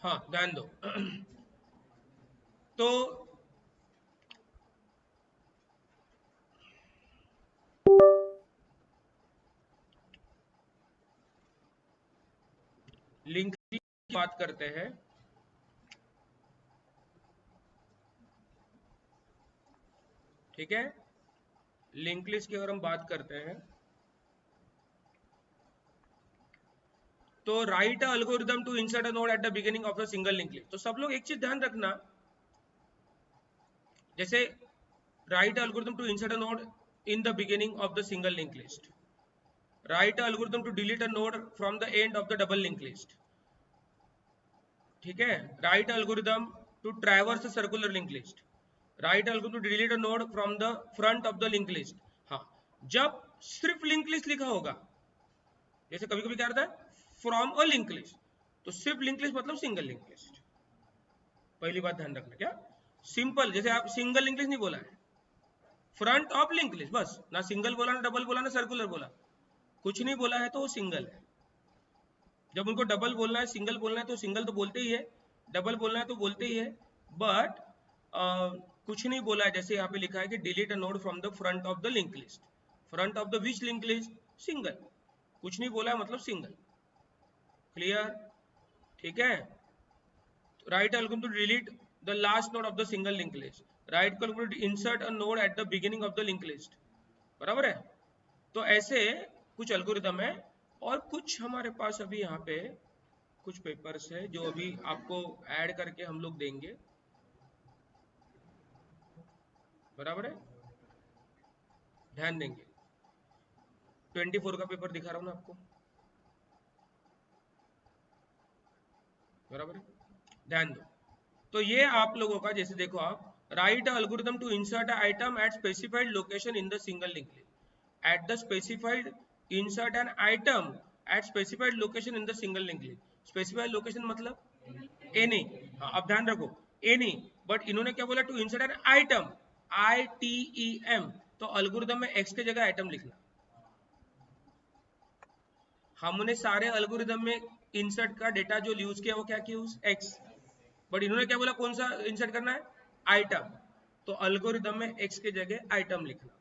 हाँ ध्यान दो। तो लिंक की बात करते हैं। ठीक है, लिंक लिस्ट की अगर हम बात करते हैं तो write algorithm to insert a node at the beginning of the single link list. तो सब लोग एक चीज ध्यान रखना, जैसे write algorithm to insert a node in the beginning of the single link list, write algorithm to delete a node from the end of the double link list. ठीक है, write algorithm to traverse circular link list, write algorithm to delete a node from the front of the link list. हाँ, जब सिर्फ link list लिखा होगा, जैसे कभी कभी क्या रहता है फ्रॉम अ लिंक लिस्ट, तो सिर्फ लिंक लिस्ट मतलब सिंगल लिंक लिस्ट। पहली बात ध्यान रखना, क्या सिंपल, जैसे आप सिंगल लिंक लिस्ट नहीं बोला है, फ्रंट ऑफ लिंक लिस्ट बस, ना सिंगल बोला, ना डबल बोला, ना सर्कुलर बोला, कुछ नहीं बोला है तो वो सिंगल है। जब उनको डबल बोलना है, सिंगल बोलना है तो सिंगल तो बोलते ही है, डबल बोलना है तो बोलते ही है, बट कुछ नहीं बोला है। जैसे यहाँ पे लिखा है कि delete a node from the front of the link list, front of the which link list, single, कुछ नहीं बोला है मतलब सिंगल। क्लियर? ठीक है, write algorithm to delete the last node of the single link list, write algorithm to insert a node at the beginning of the link list. बराबर है? तो ऐसे कुछ एल्गोरिदम है, और कुछ हमारे पास अभी यहाँ पे कुछ पेपर्स है जो अभी आपको ऐड करके हम लोग देंगे। बराबर है, ध्यान देंगे। 24 का पेपर दिखा रहा हूँ ना आपको। बराबर है, ध्यान दो। तो ये आप लोगों का, जैसे देखो आप, write algorithm to insert item at specified location in the single link list, at the specified, insert an item at specified location in the single link list. Specified location मतलब एनी, हाँ अब ध्यान रखो, एनी, बट इन्होंने क्या बोला, to insert an item, ITEM, तो algorithm में एक्स की जगह आइटम लिखना। हमने सारे अल्गोरिदम में इंसर्ट का डेटा जो यूज किया वो क्या किया, एक्स, बट इन्होंने क्या बोला, कौन सा इंसर्ट करना है, आइटम, तो अल्गोरिदम में एक्स की जगह आइटम लिखना।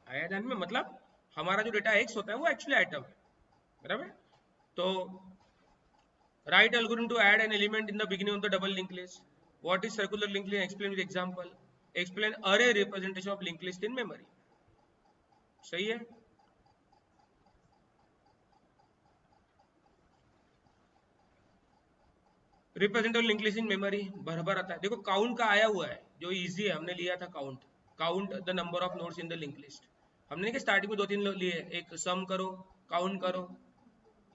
आया ध्यान में? मतलब हमारा जो डेटा एक्स होता है वो एक्चुअली आइटम है। बराबर? तो right algorithm to add an element in the beginning of the double link list, what is circular link list, explain with example, explain array representation of link list in memory. सही है? Representative link list in memory भर आता है। देखो count का आया हुआ है, जो इजी है, हमने लिया था count, count the number of nodes in the link list. हमने क्या स्टार्टिंग में 2-3 लिए, एक सम करो, काउंट करो,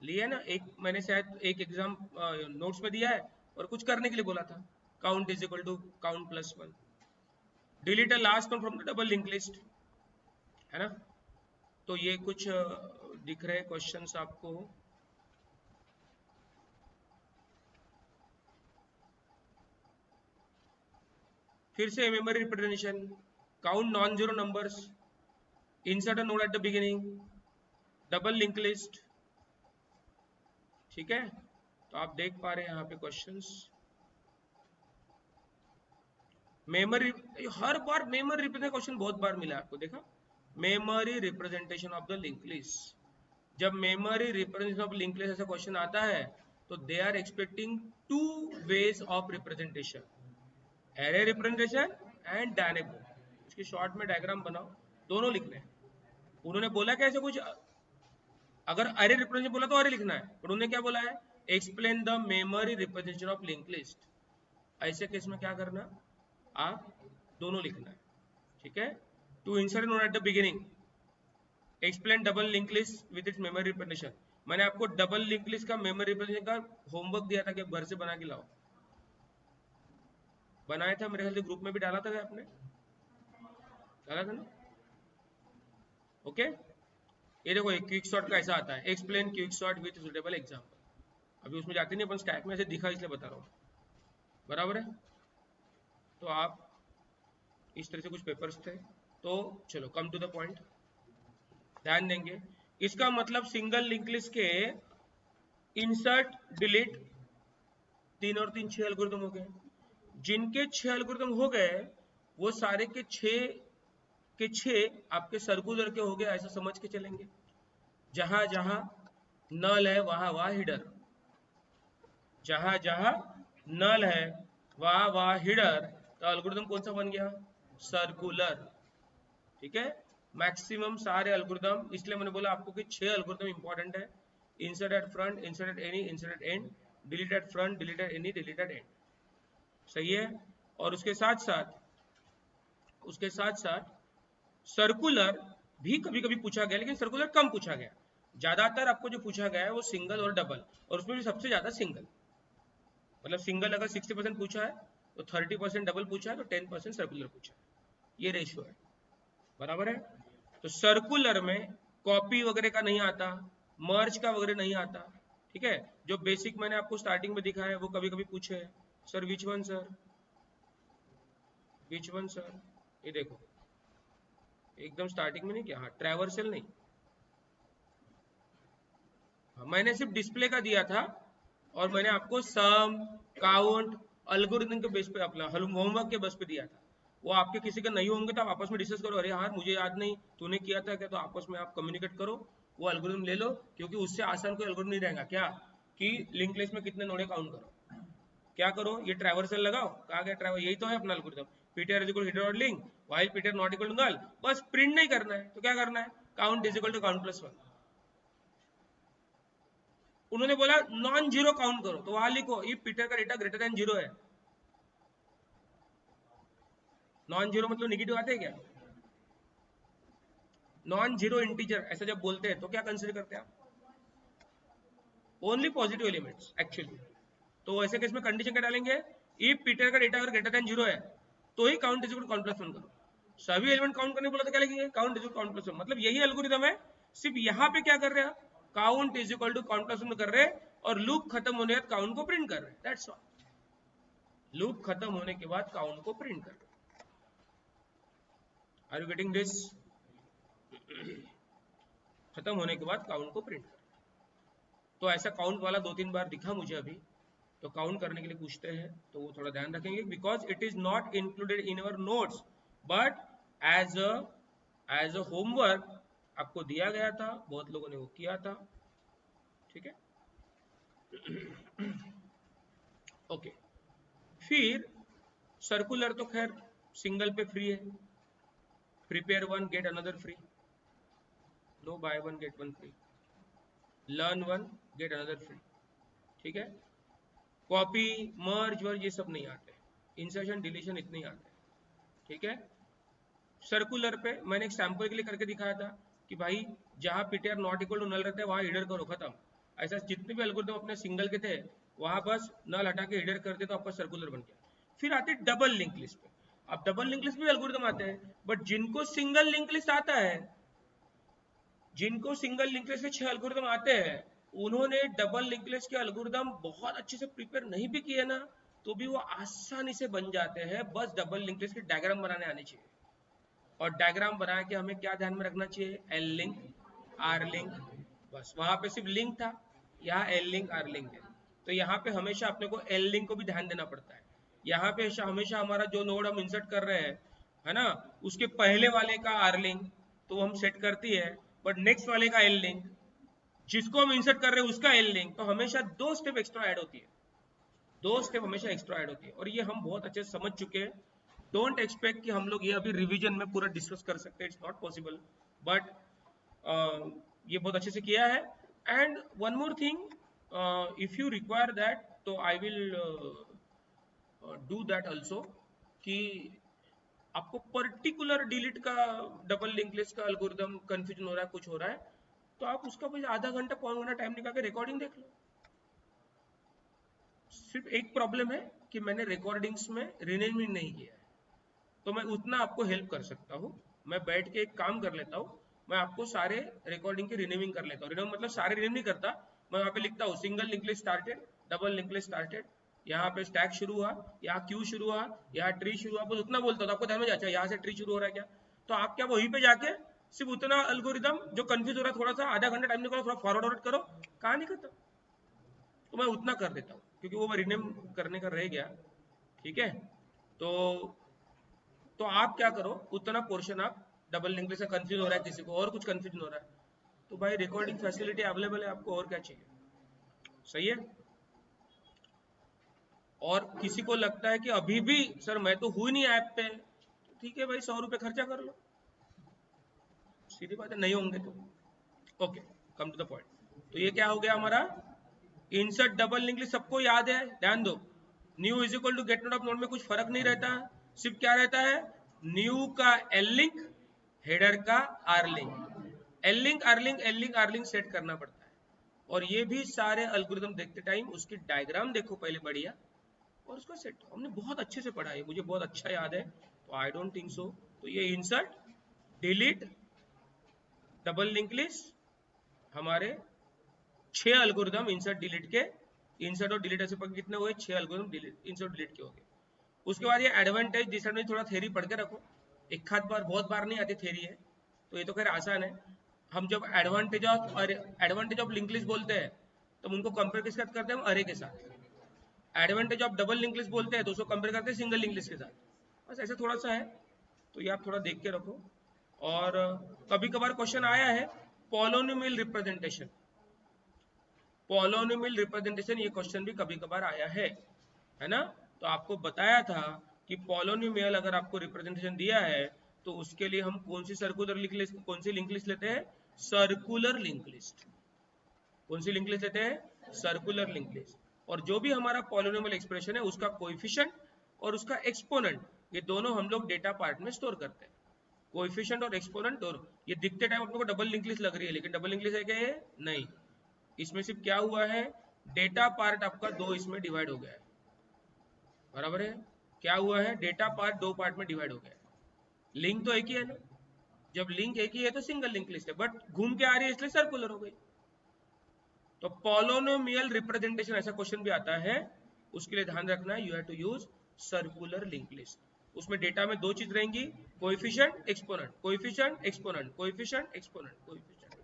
लिए ना। एक मैंने शायद एक एग्जाम नोट्स में दिया है, और कुछ करने के लिए बोला था, count is equal to count plus 1, delete a last one from the double link list, है ना। तो ये कुछ दिख रहे क्वेश्चंस आपको। फिर से memory representation, count non zero numbers, insert a node at the beginning, double link list. ठीक है, तो आप देख पा रहे हैं यहाँ पे क्वेश्चंस। मेमोरी, हर बार मेमोरी रिप्रेजेंटेशन क्वेश्चन बहुत बार मिला आपको, देखा, memory representation of the link list. जब memory representation of link list ऐसा क्वेश्चन आता है, तो they are expecting two ways of representation, array representation and dynamic. इसकी शॉर्ट में डायग्राम बनाओ, दोनों लिखने हैं। उन्होंने बोला कैसे कुछ, अगर अरे रिप्रेजेंटेशन बोला तो अरे लिखना है, पर उन्होंने क्या बोला है, explain the memory representation of link list. ऐसे केस में क्या करना, आप दोनों लिखना है। ठीक है, to insert node at the beginning, explain double link list with its memory representation. मैंने आपको डबल लिंक लिस्ट का मेमोरी रिप्रेजेंटेशन का होमवर्क दिया था कि घर से बना के लाओ, बनाया था मेरे ख्याल से, ग्रुप में भी डाला था आपने, डाला था ना। ओके, ये देखो एक क्विक शॉट का ऐसा आता है, explain quick shot with suitable example. अभी उसमें जाते नहीं अपन, स्टैक में ऐसे दिखा इसलिए बता रहा हूँ। बराबर है? तो आप इस तरह से कुछ पेपर्स थे। तो चलो कम टू द पॉइंट, ध्यान देंगे। इसका मतलब सिंगल लिंक लिस्ट के इंसर्ट, डिलीट 3 और 3 6 एल्गोरिदम हो गए। जिनके 6 एल्गोरिदम हो गए वो सारे के 6 आपके सर्कुलर के हो गए, ऐसा समझ के चलेंगे। जहां जहां नल है वहां वहां हिडर, जहां जहां नल है वहां वहां हिडर, तो एल्गोरिदम कौन सा बन गया? सर्कुलर। ठीक है, मैक्सिमम सारे एल्गोरिदम, इसलिए मैंने बोला आपको कि 6 एल्गोरिदम इंपॉर्टेंट है। Insert at front, insert at any, insert at end, delete at front, delete at any, delete at end. सही है। और उसके साथ साथ सर्कुलर भी कभी कभी पूछा गया, लेकिन सर्कुलर कम पूछा गया। ज्यादातर आपको जो पूछा गया है वो सिंगल और डबल, और उसमें भी सबसे ज्यादा सिंगल। मतलब सिंगल अगर 60% पूछा है तो 30% डबल पूछा है, तो 10% सर्कुलर पूछा है। ये रेशियो है, बराबर है। तो सर्कुलर में कॉपी वगैरह का नहीं आता, मर्ज का वगैरह नहीं आता। ठीक है, जो बेसिक मैंने आपको स्टार्टिंग में दिखाया है वो कभी कभी पूछे है। Sir which one sir, which one sir, ये देखो एकदम स्टार्टिंग में नहीं किया। हाँ, ट्रैवर्सल नहीं, हाँ, मैंने सिर्फ डिस्प्ले का दिया था, और मैंने आपको सम, काउंट, एल्गोरिथम के बेस पे अपना होमवर्क के बेस पे दिया था। वो आपके किसी के नहीं होंगे तो आप आपस में डिस्कस करो, अरे यार मुझे याद नहीं, तूने किया था क्या, तो आपस में आप कम्युनिकेट करो, वो एल्गोरिथम ले लो। क्योंकि उससे आसान कोई एल्गोरिथम नहीं रहेगा। क्या कि लिंक लिस्ट में कितने नोडे काउंट करो, क्या करो, ये ट्रैवर्सल लगाओ, कहा गया ट्रैवर्सल, यही तो है अपना algorithm. PTR is equal to header और link, while PTR not equal to null. बस प्रिंट नहीं करना है तो क्या करना है, count is equal to count plus 1। उन्होंने बोला नॉन जीरो काउंट करो, तो वहां लिखो इफ पीटर का डेटा ग्रेटर देन जीरो है। नॉन जीरो मतलब निगेटिव आते हैं क्या? नॉन जीरो इंटीजर ऐसा जब बोलते हैं तो क्या कंसीडर करते हैं आप? Only positive elements actually. तो ऐसे केस में कंडीशन क्या डालेंगे, इफ पीटर का डेटा अगर ग्रेटर देन जीरो है तो ही count is equal to count plus 1 करो। सभी एलिमेंट काउंट करने बोला तो क्या लिखेंगे, count is equal to count plus 1। मतलब यही एल्गोरिथम है, सिर्फ यहाँ पे क्या कर रहे हैं, count is equal to count plus 1 कर रहे हैं, और लूप खत्म होने के बाद काउंट को प्रिंट कर रहे हैं। That's all. लूप खत्म होने के बाद काउंट को प्रिंट कर रहे हैं। Are you getting this? खत्म होने के बाद काउंट को प्रिंट कर। तो ऐसा काउंट वाला 2-3 बार दिखा मुझे अभी, तो काउंट करने के लिए पूछते हैं तो वो थोड़ा ध्यान रखेंगे, because it is not included in our notes, but as a homework आपको दिया गया था, बहुत लोगों ने वो किया था। ठीक है, ओके। फिर सर्कुलर तो खैर सिंगल पे फ्री है, prepare one get another free, no buy one get one free, learn one get another free. ठीक है, कॉपी, मर्ज वर्ज ये सब नहीं आते, इंसर्शन डिलीशन इतने ही आते हैं। ठीक है, सर्कुलर पे मैंने एक सैंपल के लिए करके दिखाया था कि भाई जहां PTR not equal to null रहता है वहां हिडर करो, खत्म। ऐसा जितने भी एल्गोरिथम अपने सिंगल के थे वहां बस नल हटा के हिडर करते तो आपका सर्कुलर बन गया। फिर आते डबल लिंक लिस्ट पे। अब डबल लिंक लिस्ट भी एल्गोरिथम आते हैं, बट जिनको सिंगल लिंक लिस्ट आता है, जिनको सिंगल लिंक लिस्ट के 6 एल्गोरिथम आते हैं, उन्होंने डबल लिंक लिस्ट के एल्गोरिथम बहुत अच्छे से प्रिपेयर नहीं भी किए ना, तो भी वो आसानी से बन जाते हैं। बस डबल लिंक लिस्ट के डायग्राम बनाने आने चाहिए। और डायग्राम बना के हमें क्या ध्यान में रखना चाहिए, एल लिंक, आर लिंक। बस वहां पे सिर्फ लिंक था, यहाँ एल लिंक, आर लिंक है। तो यहाँ पे हमेशा अपने को एल लिंक को भी ध्यान देना पड़ता है। यहाँ पे हमेशा हमारा जो नोड हम इंसर्ट कर रहे हैं, है ना, उसके पहले वाले का आर लिंक तो हम सेट करती है, बट नेक्स्ट वाले का एल लिंक, जिसको हम इंसर्ट कर रहे हैं उसका एल लिंक, तो हमेशा 2 स्टेप एक्स्ट्रा ऐड होती है। 2 स्टेप हमेशा एक्स्ट्रा ऐड होती है, और ये हम बहुत अच्छे से समझ चुके हैं। डोंट एक्सपेक्ट कि हम लोग ये अभी रिवीजन में पूरा डिस्कस कर सकते हैं, इट्स नॉट पॉसिबल, बट ये बहुत अच्छे से किया है। And one more thing, if you require that तो I will do that also, कि आपको पर्टिकुलर डिलीट का, डबल लिंक लिस्ट का एल्गोरिथम कंफ्यूजन हो रहा है, कुछ हो रहा है, तो आप उसका भाई आधा घंटा पौन घंटा टाइम निकाल के रिकॉर्डिंग देख लो। सिर्फ एक प्रॉब्लम है कि मैंने रिकॉर्डिंग्स में रिनेमिंग नहीं किया है, तो मैं उतना आपको हेल्प कर सकता हूँ। मैं बैठ के एक काम कर लेता हूँ, मैं आपको सारे रिकॉर्डिंग की रिनेमिंग कर लेता हूँ। रिनेम मतलब सारे रिनेम नहीं करता, मैं वहाँ पे लिखता हूँ single link list started, double link list started, यहाँ पे स्टैक शुरू हुआ, यहाँ क्यू शुरू हुआ, यहाँ ट्री शुरू हुआ, बस उतना बोलता हूँ। तो आपको ध्यान में जाता है यहाँ से ट्री शुरू हो रहा है क्या, तो आप क्या वहीं पे जाके सिर्फ उतना एल्गोरिथम जो कंफ्यूज हो रहा है, थोड़ा सा आधा घंटा टाइम निकालो, थोड़ा फॉरवर्ड करो, कहानी खत्म। तो मैं उतना कर देता हूँ, क्योंकि वो रिनेम करने का रह गया, ठीक है। तो आप क्या करो, उतना पोर्शन आप डबल लिंक से कंफ्यूज हो रहा है किसी को और कुछ कंफ्यूजन हो रहा है तो भाई रिकॉर्डिंग फैसिलिटी अवेलेबल है आपको, और क्या चाहिए, सही है। और किसी को लगता है कि अभी भी सर मैं तो हूँ नहीं ऐप पे, ठीक है भाई 100 रुपये खर्चा कर लो, सीधी बात है, नहीं होंगे तो okay, come to the point. तो ये क्या हो गया हमारा इंसर्ट डबल लिंक लिस्ट, सबको याद है, ध्यान दो। New is equal to get node of node में कुछ फर्क नहीं रहता, सिर्फ क्या रहता है, न्यू का एल लिंक, हेडर का R link, L link R link, L link R link set करना पड़ता है। और ये भी सारे एल्गोरिथम देखते टाइम उसकी डायग्राम देखो पहले बढ़िया, और उसका सेट हमने बहुत अच्छे से पढ़ा है, मुझे बहुत अच्छा याद है, तो आई डोंट थिंक सो। तो ये insert delete double link list हमारे 6 एल्गोरिथम इंसर्ट डिलीट के, इंसर्ट और डिलीट ऐसे कितने हुए, 6 एल्गोरिथम डिलीट इंसर्ट डिलीट के हो गए। उसके बाद ये एडवांटेज डिसएडवांटेज थोड़ा थ्योरी पढ़ के रखो, एक आध बार, बहुत बार नहीं आती थ्योरी है, तो ये तो खैर आसान है। हम जब एडवांटेज ऑफ लिंक लिस्ट बोलते हैं तो उनको कंपेयर किसके साथ करते हैं, हम अरे के साथ। Advantage of double link list बोलते हैं तो उसको कंपेयर करते हैं सिंगल लिंक लिस्ट के साथ, बस ऐसे थोड़ा सा है, तो ये आप थोड़ा देख के रखो। और कभी कभार क्वेश्चन आया है पॉलिनोमियल रिप्रेजेंटेशन, पॉलिनोमियल रिप्रेजेंटेशन ये क्वेश्चन भी कभी कभार आया है ना। तो आपको बताया था कि पॉलिनोमियल अगर आपको रिप्रेजेंटेशन दिया है तो उसके लिए हम कौन सी सर्कुलर लिंक लिस्ट, कौन सी लिंक लिस्ट लेते हैं, सर्कुलर लिंक लिस्ट। कौन सी लिंक लिस्ट लेते हैं, सर्कुलर लिंक लिस्ट। और जो भी हमारा पॉलिनोमियल एक्सप्रेशन है उसका कोएफिशिएंट और उसका एक्सपोनेंट, ये दोनों हम लोग डेटा पार्ट में स्टोर करते हैं, कोएफिशिएंट और एक्सपोनेंट। और ये दिखते टाइम आपको डबल लिंक लिस्ट लग रही है, लेकिन डबल लिंक लिस्ट है क्या ये, नहीं, इसमें सिर्फ क्या हुआ है, डेटा पार्ट आपका 2 इसमें डिवाइड हो गया है, बराबर है। क्या हुआ है, डेटा पार्ट 2 पार्ट में डिवाइड हो गया है, लिंक तो एक ही है ना, जब लिंक एक ही है तो सिंगल लिंक लिस्ट है, बट घूम के आ रही है इसलिए सर्कुलर हो गई। तो पॉलिनोमियल रिप्रेजेंटेशन ऐसा क्वेश्चन भी आता है, उसके लिए ध्यान रखना है, you have to use circular link list. उसमें डेटा में 2 चीज रहेंगी, coefficient exponent, coefficient exponent, coefficient exponent, coefficient,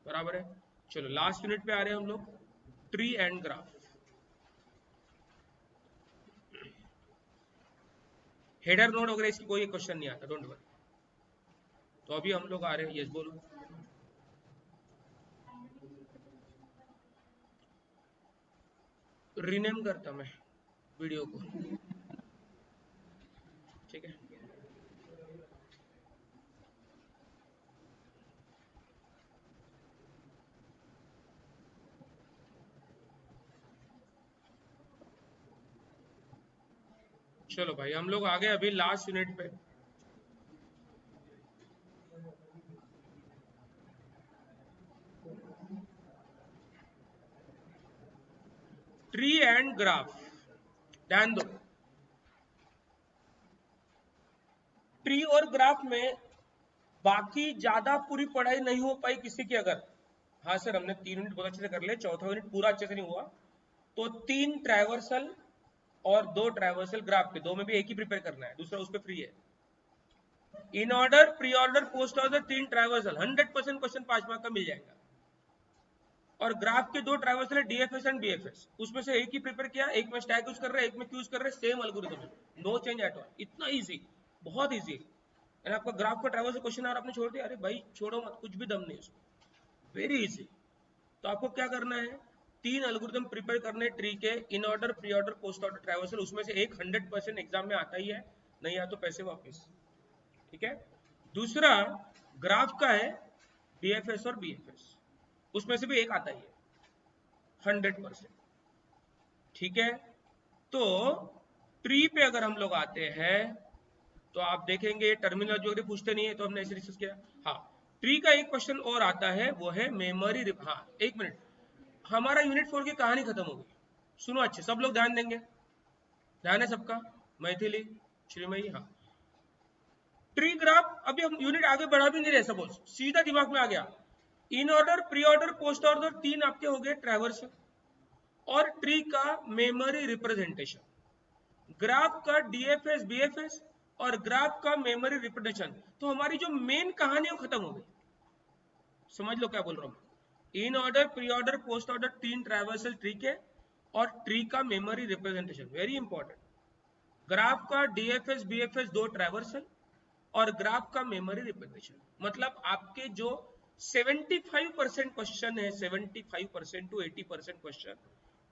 बराबर है। चलो लास्ट यूनिट पे आ रहे हैं हम लोग, tree and graph. Header node वगैरह इसकी कोई क्वेश्चन नहीं आता, डोंट वरी। तो अभी हम लोग आ रहे हैं, यस बोलो। रीनेम करता मैं वीडियो को, ठीक है। चलो भाई हम लोग आ गए अभी लास्ट यूनिट पे। ट्री एंड ग्राफ, ध्यान दो, ट्री और ग्राफ में बाकी ज्यादा पूरी पढ़ाई नहीं हो पाई किसी की, अगर हाँ सर हमने 3 यूनिट बहुत अच्छे से कर लिए, चौथा यूनिट पूरा अच्छे से नहीं हुआ, तो 3 ट्राइवर्सल और 2 ट्राइवर्सल ग्राफ के, 2 में भी एक ही प्रिपेयर करना है, दूसरा उस पर फ्री है। In order, pre order, post order, 3 ट्राइवर्सल 100% question 5 mark का मिल जाएगा। और ग्राफ के 2 ट्राइवर्सल है, डीएफएस एंड बीएफएस, उसमें से एक ही प्रिपेयर किया, एक में स्टैक यूज कर रहे हैं, एक में क्यूज कर रहे हैं, same algorithm, no change at all, इतना इजी, बहुत इजी। आपका ग्राफ का ट्राइवर्सल क्वेश्चन आ रहा, आपने छोड़ दिया, अरे भाई छोड़ो मत, कुछ भी दम नहीं उसको, वेरी इजी। तो आपको क्या करना है, 3 एल्गोरिथम प्रिपेयर करने ट्री के, in order, pre order, post order, traversal, उसमें से एक 100% एग्जाम में आता ही है, नहीं आया तो पैसे वापस, ठीक है। दूसरा ग्राफ का है डीएफएस और बीएफएस, उसमें से भी एक आता ही है 100%, ठीक है। तो ट्री पे अगर हम लोग आते हैं तो आप देखेंगे टर्मिनोलॉजी वगैरह पूछते नहीं है, तो हमने ऐसे डिस्कस किया। हाँ, ट्री का एक क्वेश्चन और आता है, वो है मेमोरी। हाँ एक मिनट, हमारा यूनिट 4 की कहानी खत्म हो गई, सुनो अच्छे, सब लोग ध्यान देंगे, ध्यान है सबका, मैथिली श्रीमयी, हाँ। ट्री ग्राफ, अभी हम यूनिट आगे बढ़ा भी नहीं रहे, सपोज सीधा दिमाग में आ गया, इन order, pre order, post order, 3 आपके हो गए ट्रैवर्स, और ट्री का मेमोरी रिप्रेजेंटेशन, ग्राफ का डीएफएस बीएफएस, और ग्राफ का मेमोरी रिप्रेजेंटेशन। तो हमारी जो मेन कहानी है वो खत्म हो गई, समझ लो क्या बोल रहा हूँ। इन order, pre order, post order, 3 traversal tree के, और ट्री का memory representation, very important. Graph का डीएफएस बीएफएस दो ट्रैवर्सल और ग्राफ का मेमोरी रिप्रेजेंटेशन, मतलब आपके जो 75% क्वेश्चन है, 75% टू 80% क्वेश्चन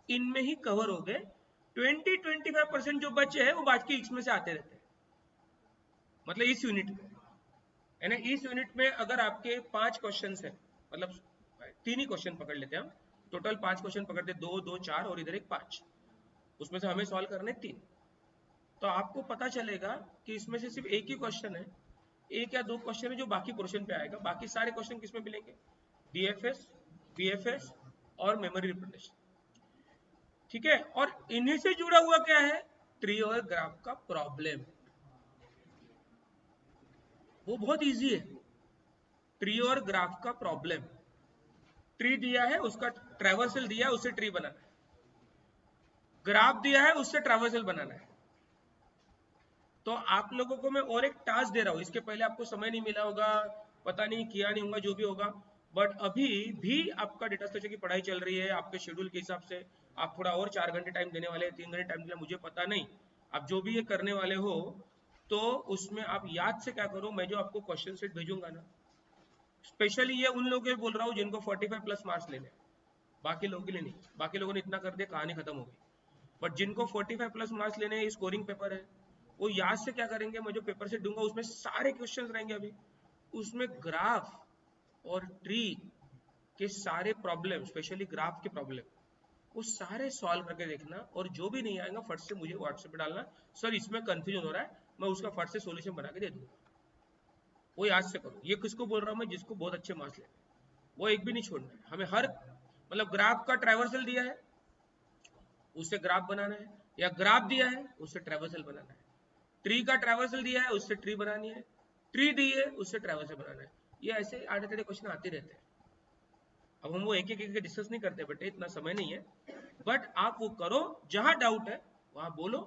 इनमें ही कवर हो गए। 20-25% जो बचे हैं वो बाकी इसमें से आते रहते हैं, मतलब इस यूनिट में है ना। इस यूनिट में अगर आपके 5 क्वेश्चन है, मतलब 3 ही क्वेश्चन पकड़ लेते हैं हम, टोटल 5 क्वेश्चन पकड़ते, 2 2 4 और इधर एक 5, उसमें से हमें सॉल्व करने 3, तो आपको पता चलेगा कि इसमें से सिर्फ एक ही क्वेश्चन है, एक या दो क्वेश्चन है जो बाकी पोर्शन पे आएगा, बाकी सारे क्वेश्चन किसमें मिलेंगे, डीएफएस बीएफएस और मेमोरी रिप्रेजेंटेशन, ठीक है। और इन्हीं से जुड़ा हुआ क्या है, ट्री और ग्राफ का प्रॉब्लम, वो बहुत इजी है। ट्री और ग्राफ का प्रॉब्लम, ट्री दिया है उसका ट्रैवर्सल दिया है, उससे ट्री बनाना है, ग्राफ दिया है उससे ट्रैवर्सल बनाना है। तो आप लोगों को मैं और एक टास्क दे रहा हूं, इसके पहले आपको समय नहीं मिला होगा, पता नहीं किया नहीं होगा, जो भी होगा, बट अभी भी आपका डेटा स्ट्रक्चर की पढ़ाई चल रही है, आपके शेड्यूल के हिसाब से आप थोड़ा और 4 घंटे टाइम देने वाले हैं, 3 घंटे टाइम देने, मुझे पता नहीं, आप जो भी ये करने वाले हो, तो उसमें आप याद से क्या करो, मैं जो आपको क्वेश्चन सेट भेजूंगा ना, स्पेशली ये उन लोगों के लिए बोल रहा हूँ जिनको 45 प्लस मार्क्स लेने, बाकी लोगों के लिए नहीं, बाकी लोगों ने इतना कर दिया कहानी खत्म हो गई, बट जिनको 45 प्लस मार्क्स लेने हैं, स्कोरिंग पेपर है, वो याद से क्या करेंगे, मैं जो पेपर से दूंगा उसमें सारे क्वेश्चंस रहेंगे, अभी उसमें ग्राफ और ट्री के सारे प्रॉब्लम, स्पेशली ग्राफ के प्रॉब्लम, वो सारे सॉल्व करके देखना, और जो भी नहीं आएगा फट से मुझे व्हाट्सएप पे डालना, सर इसमें कंफ्यूजन हो रहा है, मैं उसका फट से सोल्यूशन बना के दे दूंगा, वो याद से करो। ये किसको बोल रहा हूँ मैं, जिसको बहुत अच्छे मार्क्स लेने, वो एक भी नहीं छोड़ना है हमें, हर मतलब ग्राफ का ट्रैवर्सल दिया है उससे ग्राफ बनाना है, या ग्राफ दिया है उससे ट्रैवर्सल बनाना है, ट्री का ट्रैवर्सल दिया है उससे ट्री बनानी है, ट्री दी है उससे ट्रैवर्सल बनाना है, ये ऐसे आधे टेढ़े क्वेश्चन आते रहते हैं। अब हम वो एक एक डिस्कस नहीं करते बेटे, इतना समय नहीं है, बट आप वो करो, जहां डाउट है वहां बोलो,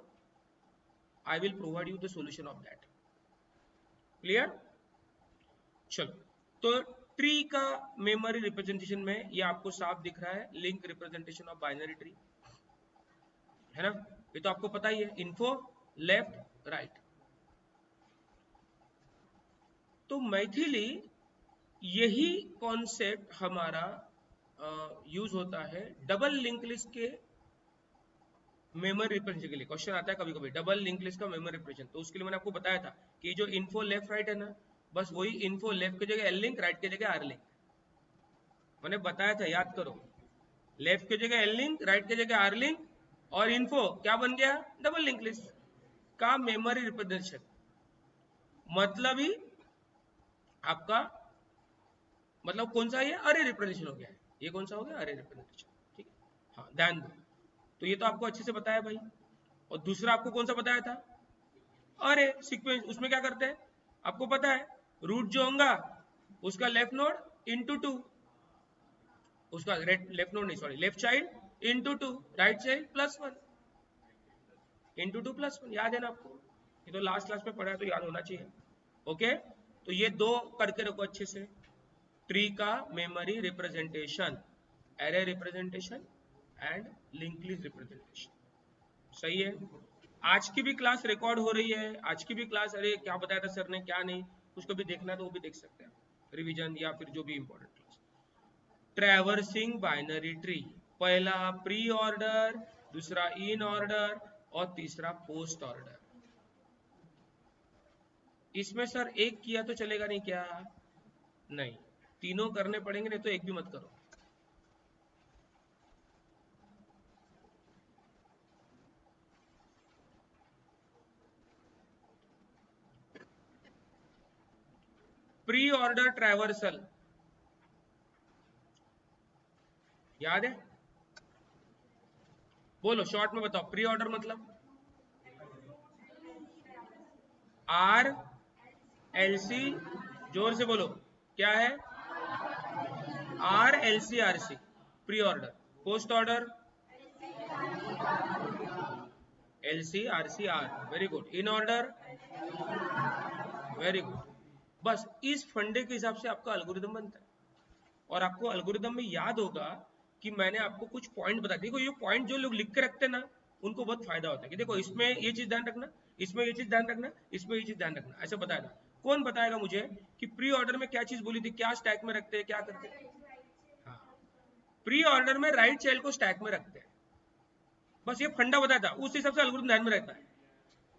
I will provide you the solution of that, clear. चलो, तो ट्री का मेमोरी रिप्रेजेंटेशन में ये आपको साफ दिख रहा है, link representation of binary tree, है ना, ये तो आपको पता ही है, इन्फो लेफ्ट राइट। तो मैथिली यही कॉन्सेप्ट हमारा यूज होता है डबल लिंक लिस्ट के मेमोरी रिप्रेजेंटेशन के लिए। क्वेश्चन आता है कभी कभी डबल लिंक लिस्ट का मेमोरी रिप्रेजेंटेशन, तो उसके लिए मैंने आपको बताया था कि जो इन्फो लेफ्ट राइट है ना, बस वही इन्फो लेफ्ट की जगह एल लिंक, राइट की जगह आर लिंक, मैंने बताया था, याद करो, लेफ्ट की जगह एल लिंक, राइट की जगह आर लिंक, और इन्फो क्या बन गया, डबल लिंक लिस्ट का मेमोरी रिप्रेजेंटेशन, मतलब ही आपका, मतलब कौन सा, ये अरे रिप्रेजेंटेशन हो गया है, ये कौन सा हो गया, अरे रिप्रेजेंटेशन, ठीक है, हाँ ध्यान दो। तो ये तो आपको अच्छे से बताया भाई, और दूसरा आपको कौन सा बताया था, अरे सीक्वेंस, उसमें क्या करते हैं आपको पता है, रूट जो होगा उसका लेफ्ट नोड इंटू टू, उसका लेफ्ट नोड नहीं sorry left child into two, right child plus one, into two plus one, याद है ना आपको, ये तो लास्ट क्लास में पढ़ा है तो याद होना चाहिए, ओके। तो ये दो करके रखो अच्छे से, ट्री का memory representation, array representation and link list representation, सही है। आज की भी क्लास रिकॉर्ड हो रही है, आज की भी क्लास, अरे क्या बताया था सर ने क्या नहीं, उसको भी देखना तो वो भी देख सकते हैं, रिवीजन या फिर जो भी important class. Traversing binary tree, पहला प्री ऑर्डर, दूसरा इन ऑर्डर और तीसरा पोस्ट ऑर्डर। इसमें सर एक किया तो चलेगा नहीं क्या, नहीं, तीनों करने पड़ेंगे, नहीं तो एक भी मत करो। प्री ऑर्डर ट्रैवर्सल याद है, बोलो शॉर्ट में बताओ, प्री ऑर्डर मतलब आर एल सी, जोर से बोलो क्या है, R L C R C, pre order. Post order L C R C R, very good. In order, very good. बस इस फंडे के हिसाब से आपका एल्गोरिदम बनता है, और आपको एल्गोरिदम में याद होगा कि मैंने आपको कुछ पॉइंट बता दिए। देखो ये पॉइंट जो लोग लिख के रखते हैं ना, उनको बहुत फायदा होता है कि देखो इसमें ये चीज ध्यान रखना, इसमें ये चीज ध्यान रखना, इसमें ये चीज ध्यान रखना, ऐसे बताएगा। कौन बताएगा मुझे कि प्री ऑर्डर में क्या चीज बोली थी, क्या स्टैक में रखते हैं, क्या करते हैं? हाँ, प्री ऑर्डर में राइट चाइल्ड को स्टैक में रखते हैं, बस ये फंडा बताया था, उस हिसाब से एल्गोरिथम ध्यान में रहता है।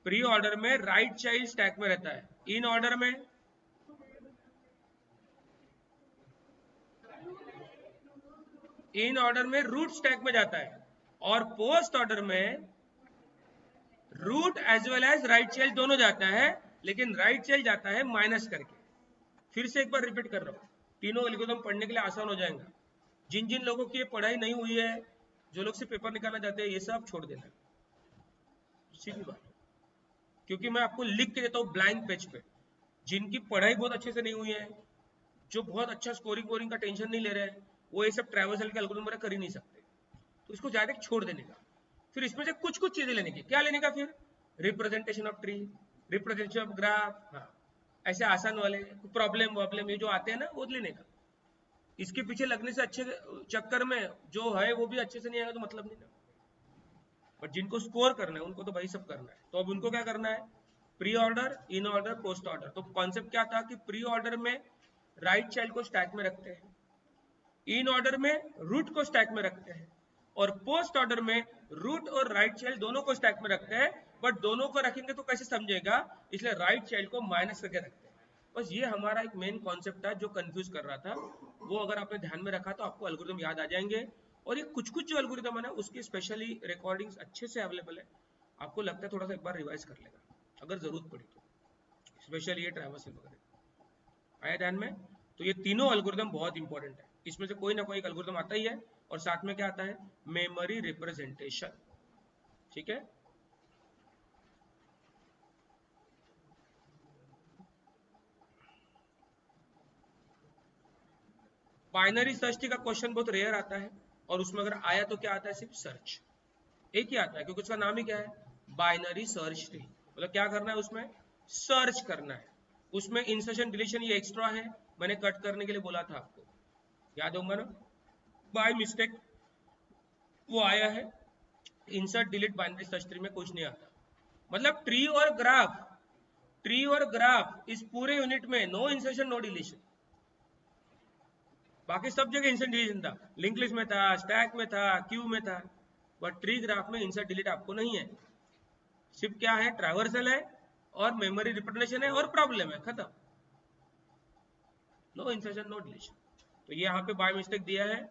प्री ऑर्डर में राइट चाइल्ड स्टैक में रहता है, इन ऑर्डर में रूट स्टैक में जाता है, और पोस्ट ऑर्डर में root as well as right child दोनों जाता है, लेकिन राइट चाइल्ड जाता है माइनस करके। फिर से एक बार रिपीट कर रहा हूँ, तीनों एल्गोरिथम पढ़ने के लिए आसान हो जाएगा। जिन जिन लोगों की ये पढ़ाई नहीं हुई है, जो लोग से पेपर निकालना चाहते हैं, ये सब छोड़ देना, सीधी बात। क्योंकि मैं आपको लिख के देता हूँ ब्लैंक पेज पे। जिनकी पढ़ाई बहुत अच्छे से नहीं हुई है, जो बहुत अच्छा स्कोरिंग वोरिंग का टेंशन नहीं ले रहे हैं, वो ये सब ट्रैवर्सल के एल्गोरिथम कर ही नहीं सकते, तो इसको डायरेक्ट छोड़ देने का। फिर इसमें से कुछ कुछ चीजें लेने की, क्या लेने का? फिर representation of tree, representation of graph, हाँ ऐसे आसान वाले प्रॉब्लम वॉब्लम ये जो आते हैं ना, वो लेने का। इसके पीछे लगने से अच्छे चक्कर में जो है वो भी अच्छे से नहीं आएगा तो मतलब नहीं ना। बट जिनको स्कोर करना है उनको तो भाई सब करना है। तो अब उनको क्या करना है? Pre order, in order, post order. तो कॉन्सेप्ट क्या था कि प्री ऑर्डर में राइट चाइल्ड को स्टैक में रखते हैं, इन ऑर्डर में रूट को स्टैक में रखते हैं, और पोस्ट ऑर्डर में रूट और राइट चाइल्ड दोनों को स्टैक में रखते हैं। बट दोनों को रखेंगे तो कैसे समझेगा, इसलिए राइट चाइल्ड को माइनस करके रखते हैं। बस ये हमारा एक मेन कॉन्सेप्ट था जो कंफ्यूज कर रहा था। वो अगर आपने ध्यान में रखा तो आपको एल्गोरिथम याद आ जाएंगे। और ये कुछ कुछ जो एल्गोरिथम है ना, उसकी स्पेशली रिकॉर्डिंग्स अच्छे से अवेलेबल है, आपको लगता है थोड़ा सा एक बार रिवाइज कर लेगा अगर जरूरत पड़ी तो, स्पेशली ये ट्रैवर्सल वगैरह। आया ध्यान में? तो ये तीनों एल्गोरिथम बहुत इंपॉर्टेंट है, इसमें से कोई ना कोई एक एल्गोरिथम आता ही है, और साथ में क्या आता है? Memory representation. ठीक है, बाइनरी सर्च ट्री का क्वेश्चन बहुत रेयर आता है, और उसमें अगर आया तो क्या आता है? सिर्फ सर्च, एक ही आता है, क्योंकि उसका नाम ही क्या है? Binary search tree. मतलब क्या करना है उसमें? सर्च करना है। उसमें इंसर्शन डिलीशन ये एक्स्ट्रा है, मैंने कट करने के लिए बोला था आपको, याद होगा ना? बाय मिस्टेक वो आया है। Insert delete binary search tree में कुछ नहीं आता। मतलब ट्री और ग्राफ इस पूरे यूनिट में नो इंसर्शन नो डिलीशन। बाकी सब जगह इंसर्ट डिलीशन था, लिंक लिस्ट में था, स्टैक में था, क्यू में था, बट ट्री ग्राफ में इंसर्ट डिलीट आपको नहीं है। सिर्फ क्या है? ट्रैवर्सल है और मेमोरी रिप्रेजेंटेशन है और प्रॉब्लम है, खत्म। No insertion no deletion. तो ये यहाँ पे बाय मिस्टेक दिया है,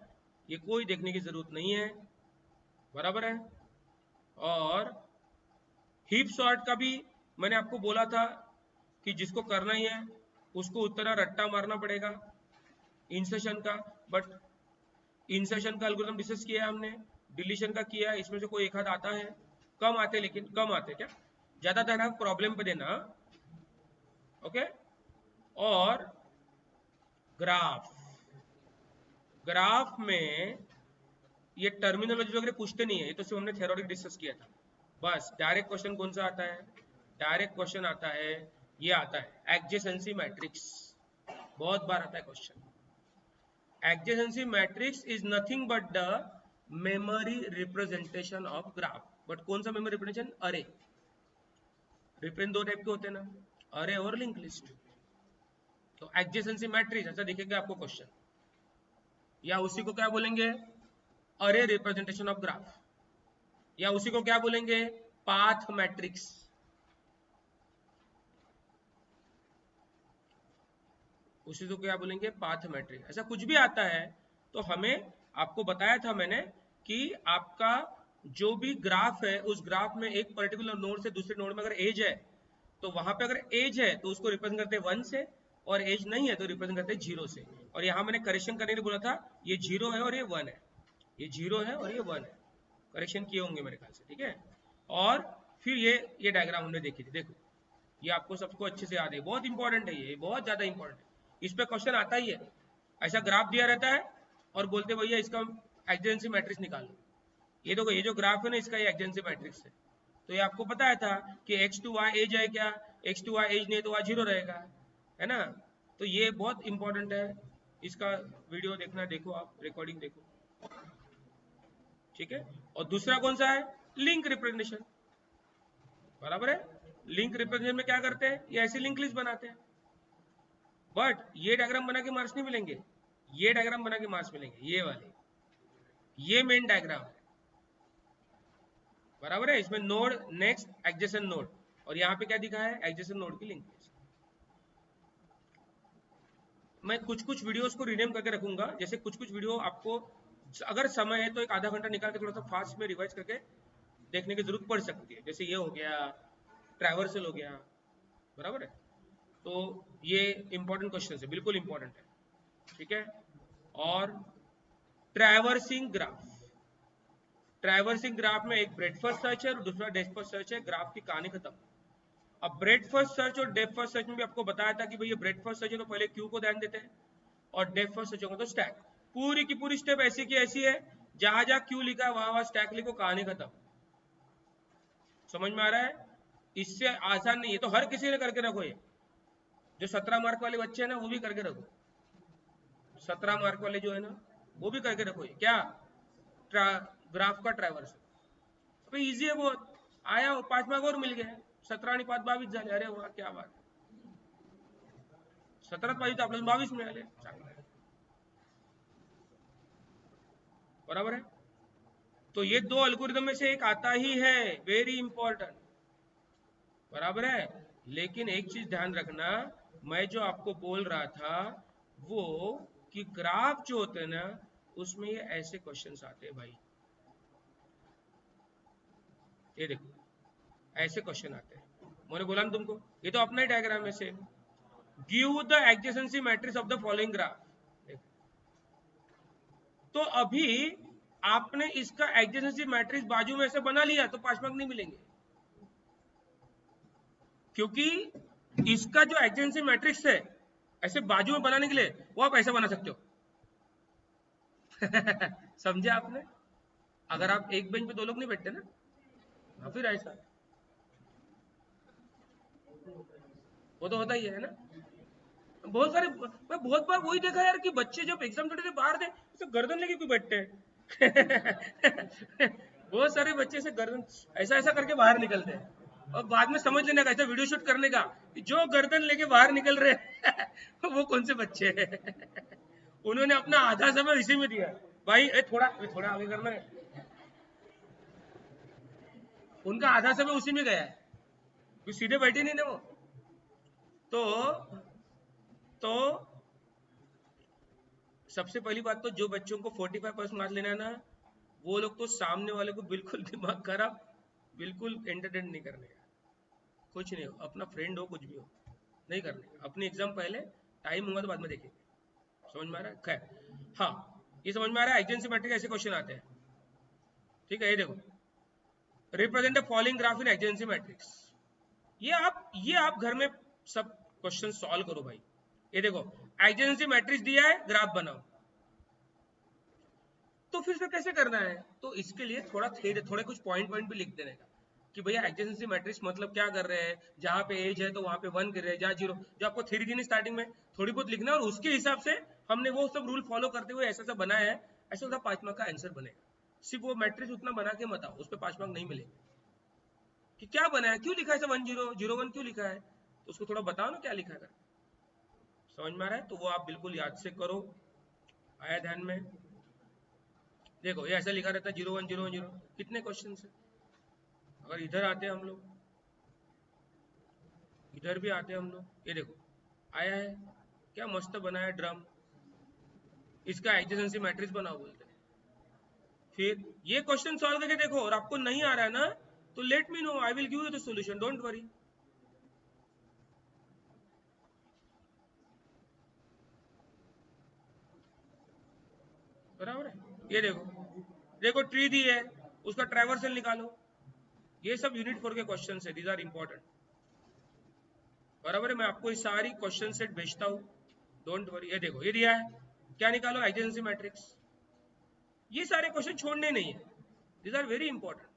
ये कोई देखने की जरूरत नहीं है, बराबर है। और हीप सॉर्ट का भी मैंने आपको बोला था कि जिसको करना ही है उसको उतना रट्टा मारना पड़ेगा इंसर्शन का। बट इंसर्शन का एल्गोरिथम डिस्कस किया है हमने, डिलीशन का किया है, इसमें से कोई एक आध आता है, कम आते, लेकिन कम आते, क्या ज्यादा ध्यान प्रॉब्लम पे देना। ओके, और ग्राफ, ग्राफ में ये टर्मिनोलॉजी वगैरह पूछते नहीं है, ये तो सिर्फ हमने थ्योरेटिक डिस्कस किया था। बस डायरेक्ट क्वेश्चन कौन सा आता है? डायरेक्ट क्वेश्चन आता है, ये आता है एडजेसेंसी मैट्रिक्स। बहुत बार आता है question. Adjacency matrix is nothing but the memory representation of graph. But कौन सा मेमोरी रिप्रेजेंटेशन? अरे। रिप्रेजेंट दो टाइप के होते हैं ना, अरे और लिंक लिस्ट। तो एडजेसेंसी मैट्रिक्स ऐसा दिखेगा आपको क्वेश्चन, या उसी को क्या बोलेंगे? अरे रिप्रेजेंटेशन ऑफ ग्राफ, या उसी को क्या बोलेंगे? Path matrix. उसी को क्या बोलेंगे? Path matrix. ऐसा कुछ भी आता है तो हमें, आपको बताया था मैंने कि आपका जो भी ग्राफ है, उस ग्राफ में एक पर्टिकुलर नोड से दूसरे नोड में अगर एज है, तो वहां पे अगर एज है तो उसको रिप्रेजेंट करते हैं 1 से, और एज नहीं है तो रिप्रेजेंट करते हैं 0 से। और यहाँ मैंने करेक्शन करने के लिए बोला था, ये 0 है और ये 1 है, ये 0 है और ये 1 है, करेक्शन किए होंगे मेरे ख्याल से, ठीक है। और फिर ये डायग्राम हमने देखी थी, देखो ये आपको सबको अच्छे से याद है, बहुत इंपॉर्टेंट है, ये बहुत ज्यादा इंपॉर्टेंट है, इस पे क्वेश्चन आता ही है। ऐसा ग्राफ दिया रहता है और बोलते भैया इसका एडजेंसी मैट्रिक्स निकालो। ये देखो, ये जो ग्राफ है ना, इसका ये एडजेंसी मैट्रिक्स है। तो ये आपको पता है था कि x टू y एज है क्या? x टू y एज नहीं तो y 0 रहेगा, है ना। तो ये बहुत इंपॉर्टेंट है, इसका वीडियो देखना, देखो आप रिकॉर्डिंग देखो। ठीक है। और दूसरा कौन सा है, लिंक रिप्रेजेंटेशन, बराबर है। लिंक रिप्रेजेंटेशन में क्या करते हैं, ये ऐसी लिंक लिस्ट बनाते हैं, बट ये डायग्राम बना के मार्क्स नहीं मिलेंगे, ये डायग्राम बना के मार्क्स मिलेंगे, ये वाले, ये मेन डायग्राम है, बराबर है। इसमें नोड, नेक्स्ट, एडजेसेंट नोड, और यहाँ पे क्या दिखा है, एडजेसेंट नोड की लिंक लिस्ट। मैं कुछ कुछ वीडियोस को रीनेम करके रखूंगा, जैसे कुछ कुछ वीडियो आपको अगर समय है तो एक आधा घंटा निकाल के थोड़ा सा फास्ट में रिवाइज करके देखने की जरूरत पड़ सकती है, जैसे ये हो गया, ट्रैवर्सल हो गया, बराबर है। तो ये इंपॉर्टेंट क्वेश्चन है, बिल्कुल इंपॉर्टेंट है, ठीक है। और ट्रैवर्सिंग ग्राफ, ट्रैवर्सिंग ग्राफ में एक ब्रेड फर्स्ट सर्च है और दूसरा डेप्थ फर्स्ट सर्च है, ग्राफ की कहानी खत्म। अब ब्रेड फर्स्ट सर्च और डेप्थ फर्स्ट सर्च में भी आपको बताया था कि भाई ये ब्रेड फर्स्ट सर्च है तो पहले क्यू को ध्यान देते हैं, और डेप्थ फर्स्ट सर्च होगा तो स्टैक। पूरी की पूरी स्टेप ऐसी की ऐसी है, जहां जहां क्यू लिखा है वहां वहां स्टैक लिखो, कहानी खत्म। समझ में आ रहा है, इससे आसान नहीं है, तो हर किसी ने करके रखो, ये जो 17 मार्क वाले बच्चे हैं ना वो भी करके रखो, 17 मार्क वाले जो है ना वो भी करके रखो, ये क्या, ग्राफ का ट्रैवर्स, अभी इजी है बहुत, आया 5 मार्क और मिल गए, 17 आणि 5 22 झाले, अरे वाह क्या बात, 17 पाहिजे आपल्याला 22 मिळाले, बराबर है। तो ये दो अल्गोरिदम में से एक आता ही है, वेरी इंपॉर्टेंट, बराबर है। लेकिन एक चीज ध्यान रखना, मैं जो आपको बोल रहा था वो कि ग्राफ जो होते हैं ना उसमें ये ऐसे क्वेश्चंस आते हैं भाई, ये देखो ऐसे क्वेश्चन आते हैं, मैंने बोला ना तुमको, ये तो अपना ही डायग्राम है same. Give the adjacency matrix of the following graph, तो अभी आपने इसका एडजेसेंसी मैट्रिक्स बाजू में ऐसे बना लिया तो 5 मार्क नहीं मिलेंगे, क्योंकि इसका जो एडजेसेंसी मैट्रिक्स है ऐसे बाजू में बनाने के लिए वो आप ऐसे बना सकते हो। समझे आपने, अगर आप एक बेंच पे दो लोग नहीं बैठते ना, फिर ऐसा, वो तो होता ही है ना। बहुत सारे, मैं बहुत बार वही देखा यार कि बच्चे जब एग्जाम देते थे बाहर थे तो गर्दन लेके क्यों बैठते हैं। बहुत सारे बच्चे से गर्दन ऐसा ऐसा करके बाहर निकलते हैं, और बाद में समझ लेने का, ऐसा वीडियो शूट करने का कि जो गर्दन लेके बाहर निकल रहे हैं वो कौन से बच्चे हैं। उन्होंने अपना आधा समय इसी में दिया, भाई थोड़ा थोड़ा आगे करना है, उनका आधा समय उसी में गया है, कुछ सीधे बैठे नहीं ना वो। तो तो सबसे पहली बात तो जो बच्चों को 45% मार्क्स लेना है ना, वो लोग तो सामने वाले को बिल्कुल दिमाग खराब, बिल्कुल एंटरटेन नहीं करने का, कुछ नहीं हो, अपना फ्रेंड हो कुछ भी हो, नहीं करने का, अपनी एग्जाम पहले, टाइम होगा तो बाद में देखेंगे। समझ में आ रहा है, खैर हाँ, ये समझ में आ रहा है, एडजेसेंसी मैट्रिक्स ऐसे क्वेश्चन आते हैं, ठीक है। ये देखो, represent the following graph in adjacency matrix, ये आप घर में सब क्वेश्चन सॉल्व करो भाई। ये देखो एडजेसेंसी मैट्रिक्स दिया है, ग्राफ बनाओ, तो फिर से कैसे करना है, तो इसके लिए थोड़े कुछ पॉइंट भी लिख देने का कि भैया एडजेसेंसी मैट्रिक्स मतलब क्या कर रहे हैं, जहां पे एज है तो वहां पे 1 कर रहे हैं, जहां 0, जो आपको थ्योरी दी स्टार्टिंग में थोड़ी बहुत लिखना है, और उसके हिसाब से हमने वो सब रूल फॉलो करते हुए ऐसा सब बनाया है, ऐसा होता 5 मार्क का आंसर बनेगा। सिर्फ वो मैट्रिक्स उतना बना के मत आओ, उस पर 5 मार्क नहीं मिलेंगे, कि क्या बना है, क्यों लिखा है 1001 क्यों लिखा है, तो उसको थोड़ा बताओ ना क्या लिखा है, समझ में आ रहा है, तो वो आप बिल्कुल याद से करो। आया ध्यान में, देखो ये ऐसा लिखा रहता है 0101 कितने क्वेश्चन है। अगर इधर आते हैं हम लोग, इधर भी आते हैं हम लोग, ये देखो आया है, क्या मस्त बनाया ड्रम, इसका एडजेसेंसी मैट्रिक्स बनाओ बोलते हैं। फिर ये क्वेश्चन सॉल्व करके देखो, और आपको नहीं आ रहा है ना तो let me know, I will give you the solution, don't worry. बराबर है, ये देखो, देखो ट्री दी है, उसका ट्रैवर्सल निकालो, ये सब यूनिट 4 के क्वेश्चन है, दीज आर इंपॉर्टेंट, बराबर है। मैं आपको इस सारी क्वेश्चन सेट भेजता हूँ, डोंट वरी। ये देखो ये दिया है, क्या निकालो, एडजेसेंसी मैट्रिक्स, ये सारे क्वेश्चन छोड़ने नहीं है, दीज आर वेरी इंपॉर्टेंट।